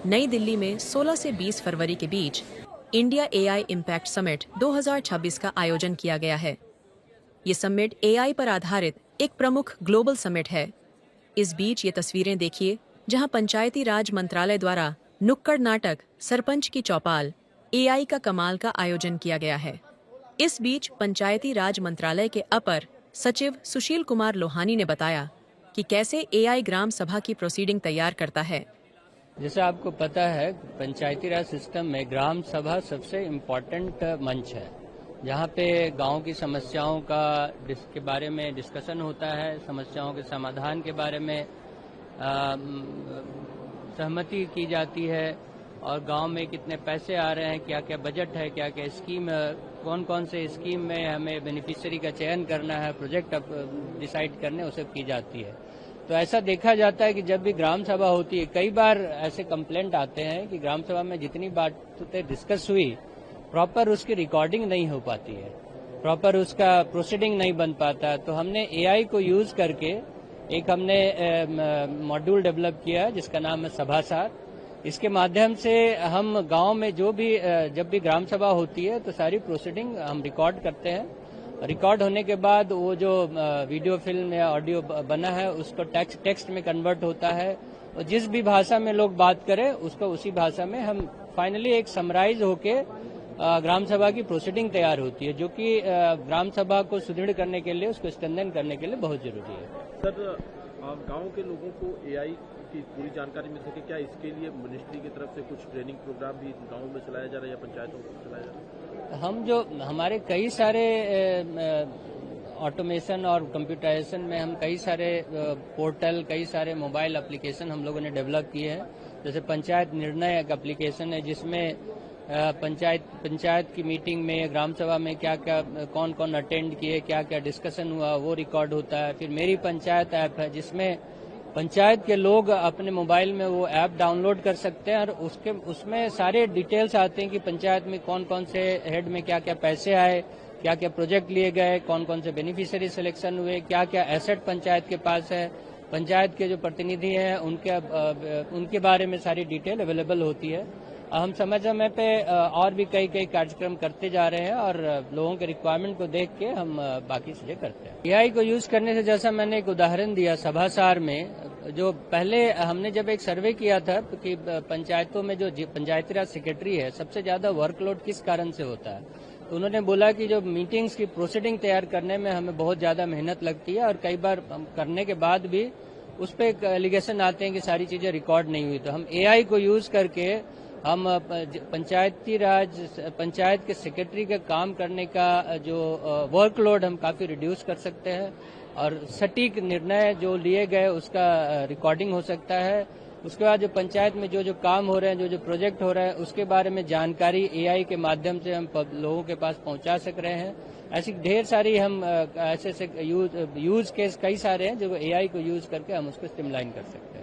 नई दिल्ली में 16 से 20 फरवरी के बीच इंडिया एआई इम्पैक्ट समिट 2026 का आयोजन किया गया है। ये समिट एआई पर आधारित एक प्रमुख ग्लोबल समिट है। इस बीच ये तस्वीरें देखिए जहां पंचायती राज मंत्रालय द्वारा नुक्कड़ नाटक सरपंच की चौपाल एआई का कमाल का आयोजन किया गया है। इस बीच पंचायती राज मंत्रालय के अपर सचिव सुशील कुमार लोहानी ने बताया कि कैसे एआई ग्राम सभा की प्रोसीडिंग तैयार करता है। जैसे आपको पता है, पंचायती राज सिस्टम में ग्राम सभा सबसे इम्पोर्टेंट मंच है, जहाँ पे गांव की समस्याओं के बारे में डिस्कशन होता है, समस्याओं के समाधान के बारे में सहमति की जाती है और गांव में कितने पैसे आ रहे हैं, क्या क्या बजट है, क्या क्या स्कीम, कौन कौन से स्कीम में हमें बेनिफिशियरी का चयन करना है, प्रोजेक्ट डिसाइड करने वो सब की जाती है। तो ऐसा देखा जाता है कि जब भी ग्राम सभा होती है, कई बार ऐसे कंप्लेंट आते हैं कि ग्राम सभा में जितनी बातें डिस्कस हुई प्रॉपर उसकी रिकॉर्डिंग नहीं हो पाती है, प्रॉपर उसका प्रोसीडिंग नहीं बन पाता। तो हमने एआई को यूज करके एक हमने मॉड्यूल डेवलप किया जिसका नाम है सभासार। इसके माध्यम से हम गांव में जब भी ग्राम सभा होती है तो सारी प्रोसीडिंग हम रिकॉर्ड करते हैं। रिकॉर्ड होने के बाद वो जो वीडियो फिल्म या ऑडियो बना है उसको टेक्स्ट में कन्वर्ट होता है और जिस भी भाषा में लोग बात करें उसको उसी भाषा में हम फाइनली एक समराइज होके ग्राम सभा की प्रोसीडिंग तैयार होती है, जो कि ग्राम सभा को सुदृढ़ करने के लिए, उसको स्ट्रेंथन करने के लिए बहुत जरूरी है। सर, गांव के लोगों को एआई की पूरी जानकारी मिल सके, क्या इसके लिए मिनिस्ट्री की तरफ से कुछ ट्रेनिंग प्रोग्राम भी गाँव में चलाया जा रहा है या पंचायतों में चलाया जा रहा है? हमारे कई सारे ऑटोमेशन और कंप्यूटराइजेशन में हम कई सारे पोर्टल, कई सारे मोबाइल एप्लीकेशन हम लोगों ने डेवलप किए हैं। जैसे पंचायत निर्णय एक एप्लीकेशन है जिसमें पंचायत की मीटिंग में, ग्राम सभा में क्या क्या कौन कौन अटेंड किए, क्या क्या डिस्कशन हुआ वो रिकॉर्ड होता है। फिर मेरी पंचायत ऐप है जिसमें पंचायत के लोग अपने मोबाइल में वो ऐप डाउनलोड कर सकते हैं और उसमें सारे डिटेल्स आते हैं कि पंचायत में कौन कौन से हेड में क्या क्या पैसे आए, क्या क्या प्रोजेक्ट लिए गए, कौन कौन से बेनिफिशियरी सिलेक्शन हुए, क्या क्या एसेट पंचायत के पास है, पंचायत के जो प्रतिनिधि हैं उनके बारे में सारी डिटेल अवेलेबल होती है। हम समय समय पे और भी कई कार्यक्रम करते जा रहे हैं और लोगों के रिक्वायरमेंट को देख के हम बाकी चीजें करते हैं। एआई को यूज करने से, जैसा मैंने एक उदाहरण दिया सभासार में, जो पहले हमने जब एक सर्वे किया था कि पंचायतों में जो पंचायती राज सेक्रेटरी है सबसे ज्यादा वर्कलोड किस कारण से होता है, तो उन्होंने बोला कि जो मीटिंग्स की प्रोसीडिंग तैयार करने में हमें बहुत ज्यादा मेहनत लगती है और कई बार करने के बाद भी उस पर एलिगेशन आते हैं कि सारी चीजें रिकॉर्ड नहीं हुई। तो हम एआई को यूज करके हम पंचायत के सेक्रेटरी का काम करने का जो वर्कलोड हम काफी रिड्यूस कर सकते हैं और सटीक निर्णय जो लिए गए उसका रिकॉर्डिंग हो सकता है। उसके बाद जो पंचायत में जो काम हो रहे हैं, जो प्रोजेक्ट हो रहे हैं, उसके बारे में जानकारी एआई के माध्यम से हम लोगों के पास पहुंचा सक रहे हैं। ऐसी ढेर सारी हम ऐसे यूज केस कई सारे हैं जो एआई को यूज करके हम उसको स्ट्रीमलाइन कर सकते हैं।